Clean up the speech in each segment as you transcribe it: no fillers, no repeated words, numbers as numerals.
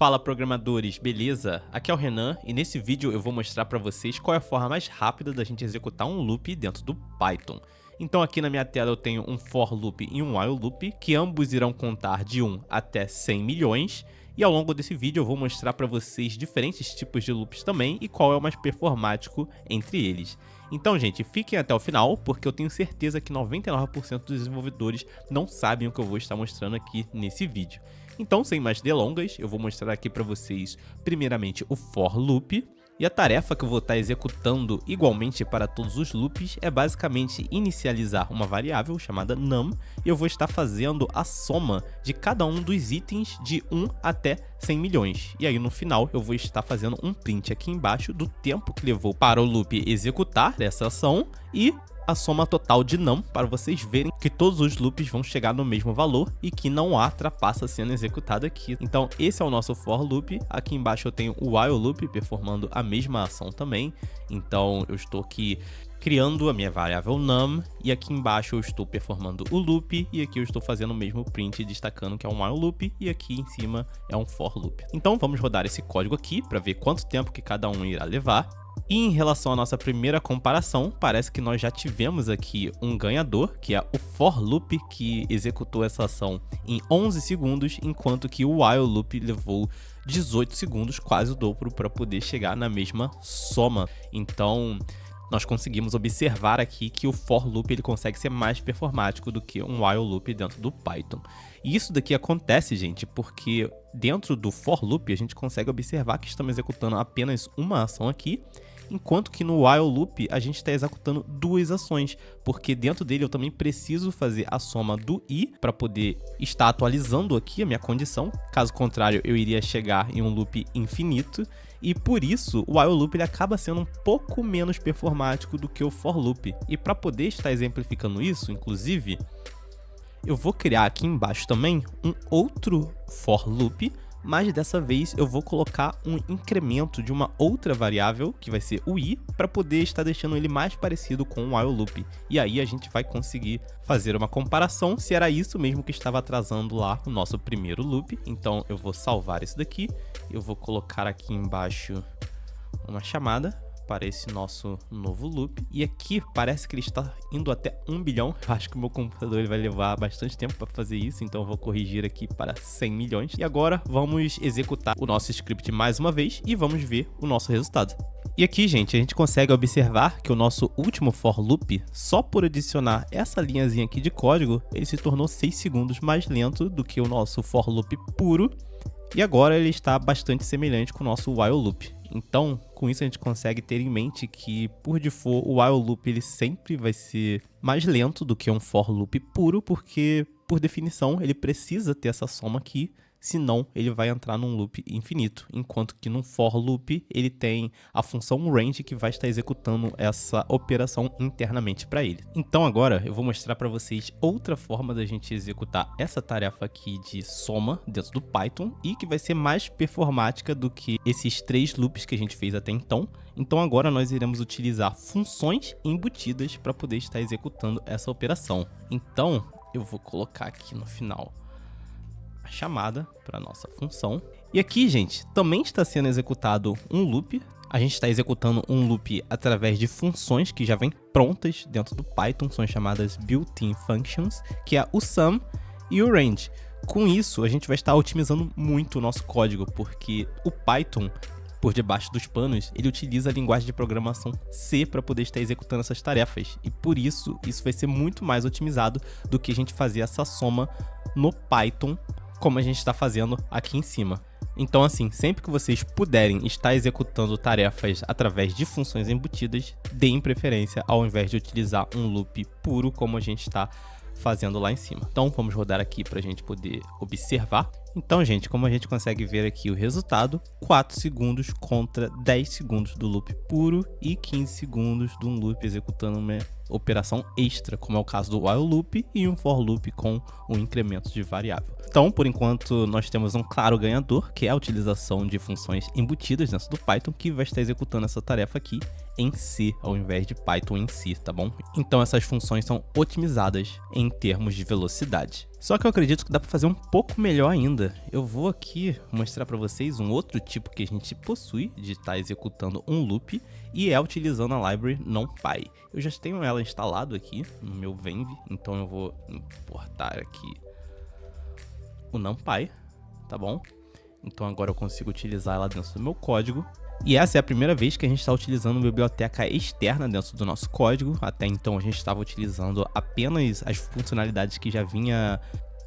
Fala programadores, beleza? Aqui é o Renan e nesse vídeo eu vou mostrar para vocês qual é a forma mais rápida da gente executar um loop dentro do Python. Então aqui na minha tela eu tenho um for loop e um while loop, que ambos irão contar de 1 até 100 milhões. E ao longo desse vídeo eu vou mostrar para vocês diferentes tipos de loops também e qual é o mais performático entre eles. Então, gente, fiquem até o final, porque eu tenho certeza que 99% dos desenvolvedores não sabem o que eu vou estar mostrando aqui nesse vídeo. Então, sem mais delongas, eu vou mostrar aqui para vocês, primeiramente, o for loop. E a tarefa que eu vou estar executando igualmente para todos os loops é basicamente inicializar uma variável chamada num, e eu vou estar fazendo a soma de cada um dos itens de 1 até 100 milhões. E aí no final eu vou estar fazendo um print aqui embaixo do tempo que levou para o loop executar essa ação e a soma total de num, para vocês verem que todos os loops vão chegar no mesmo valor e que não há trapaça sendo executado aqui. Então esse é o nosso for loop. Aqui embaixo eu tenho o while loop performando a mesma ação também. Então eu estou aqui criando a minha variável num, e aqui embaixo eu estou performando o loop, e aqui eu estou fazendo o mesmo print destacando que é um while loop, e aqui em cima é um for loop. Então vamos rodar esse código aqui para ver quanto tempo que cada um irá levar. E em relação à nossa primeira comparação, parece que nós já tivemos aqui um ganhador, que é o for loop, que executou essa ação em 11 segundos, enquanto que o while loop levou 18 segundos, quase o dobro, para poder chegar na mesma soma. Então nós conseguimos observar aqui que o for loop ele consegue ser mais performático do que um while loop dentro do Python. E isso daqui acontece, gente, porque dentro do for loop a gente consegue observar que estamos executando apenas uma ação aqui, enquanto que no while loop a gente está executando duas ações, porque dentro dele eu também preciso fazer a soma do i para poder estar atualizando aqui a minha condição. Caso contrário, eu iria chegar em um loop infinito. E por isso, o while loop ele acaba sendo um pouco menos performático do que o for loop. E para poder estar exemplificando isso, inclusive, eu vou criar aqui embaixo também um outro for loop, mas dessa vez eu vou colocar um incremento de uma outra variável, que vai ser o i, para poder estar deixando ele mais parecido com o while loop. E aí a gente vai conseguir fazer uma comparação se era isso mesmo que estava atrasando lá o nosso primeiro loop. Então eu vou salvar isso daqui, eu vou colocar aqui embaixo uma chamada para esse nosso novo loop, e aqui parece que ele está indo até 1 bilhão. Eu acho que o meu computador ele vai levar bastante tempo para fazer isso, então eu vou corrigir aqui para 100 milhões. E agora vamos executar o nosso script mais uma vez e vamos ver o nosso resultado. E aqui, gente, a gente consegue observar que o nosso último for loop, só por adicionar essa linhazinha aqui de código, ele se tornou 6 segundos mais lento do que o nosso for loop puro, e agora ele está bastante semelhante com o nosso while loop. Então, com isso a gente consegue ter em mente que, por default, o while loop ele sempre vai ser mais lento do que um for loop puro, porque, por definição, ele precisa ter essa soma aqui, senão ele vai entrar num loop infinito, enquanto que num for loop ele tem a função range que vai estar executando essa operação internamente para ele. Então agora eu vou mostrar para vocês outra forma da gente executar essa tarefa aqui de soma dentro do Python e que vai ser mais performática do que esses 3 loops que a gente fez até então. Então agora nós iremos utilizar funções embutidas para poder estar executando essa operação. Então eu vou colocar aqui no final chamada para nossa função. E aqui, gente, também está sendo executado um loop. A gente está executando um loop através de funções que já vêm prontas dentro do Python, são chamadas built-in functions, que é o sum e o range. Com isso, a gente vai estar otimizando muito o nosso código, porque o Python, por debaixo dos panos, ele utiliza a linguagem de programação C para poder estar executando essas tarefas. E por isso, isso vai ser muito mais otimizado do que a gente fazer essa soma no Python, como a gente está fazendo aqui em cima. Então assim, sempre que vocês puderem estar executando tarefas através de funções embutidas, deem preferência ao invés de utilizar um loop puro como a gente está fazendo lá em cima. Então vamos rodar aqui para a gente poder observar. Então, gente, como a gente consegue ver aqui o resultado, 4 segundos contra 10 segundos do loop puro e 15 segundos de um loop executando uma operação extra, como é o caso do while loop e um for loop com um incremento de variável. Então, por enquanto, nós temos um claro ganhador, que é a utilização de funções embutidas dentro do Python, que vai estar executando essa tarefa aqui em C ao invés de Python em si, tá bom? Então essas funções são otimizadas em termos de velocidade. Só que eu acredito que dá para fazer um pouco melhor ainda. Eu vou aqui mostrar para vocês um outro tipo que a gente possui de estar executando um loop e é utilizando a library NumPy. Eu já tenho ela instalado aqui no meu Venv, então eu vou importar aqui o NumPy, tá bom? Então agora eu consigo utilizar ela dentro do meu código. E essa é a primeira vez que a gente está utilizando uma biblioteca externa dentro do nosso código. Até então a gente estava utilizando apenas as funcionalidades que já vinha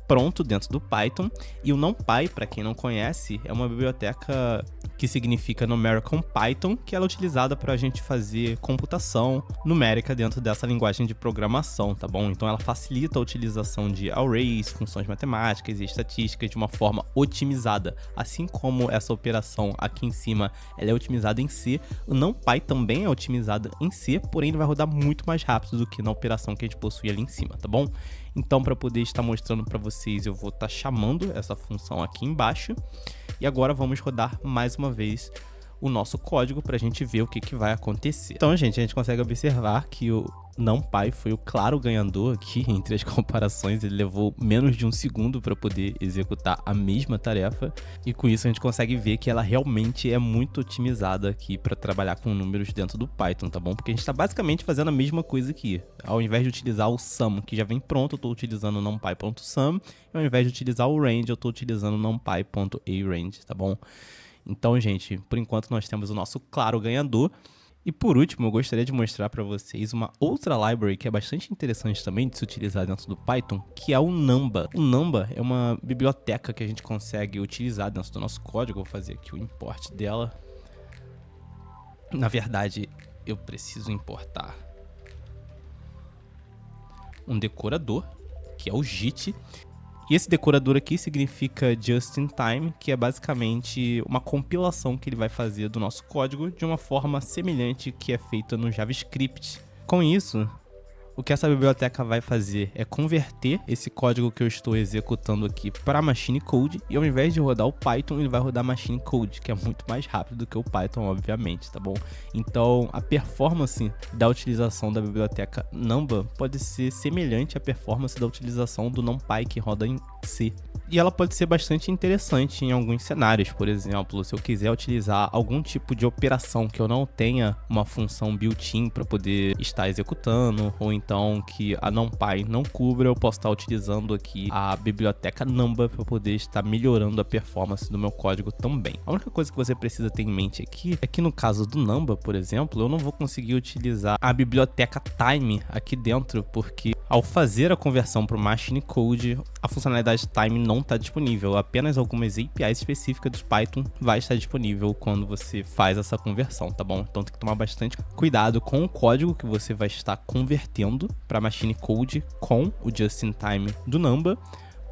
pronto dentro do Python. E o NumPy, para quem não conhece, é uma biblioteca que significa Numerical Python, que ela é utilizada para a gente fazer computação numérica dentro dessa linguagem de programação, tá bom? Então ela facilita a utilização de arrays, funções matemáticas e estatísticas de uma forma otimizada. Assim como essa operação aqui em cima ela é otimizada em C, o NumPy também é otimizado em C, porém ele vai rodar muito mais rápido do que na operação que a gente possui ali em cima, tá bom? Então, para poder estar mostrando para vocês, eu vou estar chamando essa função aqui embaixo. E agora vamos rodar mais uma vez o nosso código para a gente ver o que vai acontecer. Então, gente, a gente consegue observar que o NumPy foi o claro ganhador aqui entre as comparações. Ele levou menos de um segundo para poder executar a mesma tarefa. E com isso a gente consegue ver que ela realmente é muito otimizada aqui para trabalhar com números dentro do Python, tá bom? Porque a gente está basicamente fazendo a mesma coisa aqui. Ao invés de utilizar o sum que já vem pronto, eu estou utilizando o numpy.sum. E ao invés de utilizar o range, eu estou utilizando o numpy.arange, tá bom? Então, gente, por enquanto nós temos o nosso claro ganhador. E por último, eu gostaria de mostrar para vocês uma outra library que é bastante interessante também de se utilizar dentro do Python, que é o Numba. O Numba é uma biblioteca que a gente consegue utilizar dentro do nosso código. Eu vou fazer aqui o import dela. Na verdade, eu preciso importar um decorador, que é o JIT. E esse decorador aqui significa Just in Time, que é basicamente uma compilação que ele vai fazer do nosso código de uma forma semelhante que é feita no JavaScript. Com isso, o que essa biblioteca vai fazer é converter esse código que eu estou executando aqui para Machine Code, e ao invés de rodar o Python, ele vai rodar Machine Code, que é muito mais rápido do que o Python, obviamente, tá bom? Então, a performance da utilização da biblioteca Numba pode ser semelhante à performance da utilização do NumPy, que roda em C. E ela pode ser bastante interessante em alguns cenários. Por exemplo, se eu quiser utilizar algum tipo de operação que eu não tenha uma função built-in para poder estar executando, ou então que a NumPy não cubra, eu posso estar utilizando aqui a biblioteca Numba para poder estar melhorando a performance do meu código também. A única coisa que você precisa ter em mente aqui é que no caso do Numba, por exemplo, eu não vou conseguir utilizar a biblioteca Time aqui dentro, porque ao fazer a conversão para o Machine Code, a funcionalidade Time não está disponível. Apenas algumas APIs específicas do Python vai estar disponível quando você faz essa conversão, tá bom? Então tem que tomar bastante cuidado com o código que você vai estar convertendo para Machine Code com o Just in Time do Numba.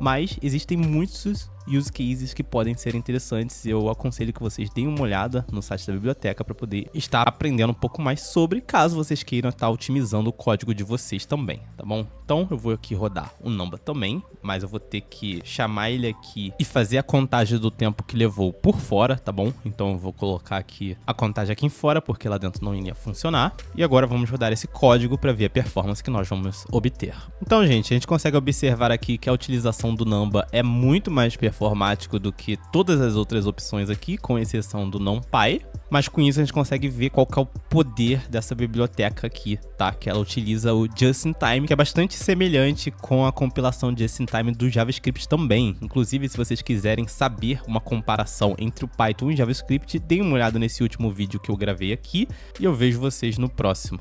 Mas existem muitos use cases que podem ser interessantes. Eu aconselho que vocês deem uma olhada no site da biblioteca para poder estar aprendendo um pouco mais sobre, caso vocês queiram estar otimizando o código de vocês também, tá bom? Então eu vou aqui rodar o Numba também, mas eu vou ter que chamar ele aqui e fazer a contagem do tempo que levou por fora, tá bom? Então eu vou colocar aqui a contagem aqui em fora, porque lá dentro não iria funcionar. E agora vamos rodar esse código para ver a performance que nós vamos obter. Então, gente, a gente consegue observar aqui que a utilização do Numba é muito mais performático do que todas as outras opções aqui, com exceção do NumPy. Mas com isso a gente consegue ver qual que é o poder dessa biblioteca aqui, tá? Que ela utiliza o Just in Time, que é bastante semelhante com a compilação Just in Time do JavaScript também. Inclusive, se vocês quiserem saber uma comparação entre o Python e o JavaScript, deem uma olhada nesse último vídeo que eu gravei aqui e eu vejo vocês no próximo.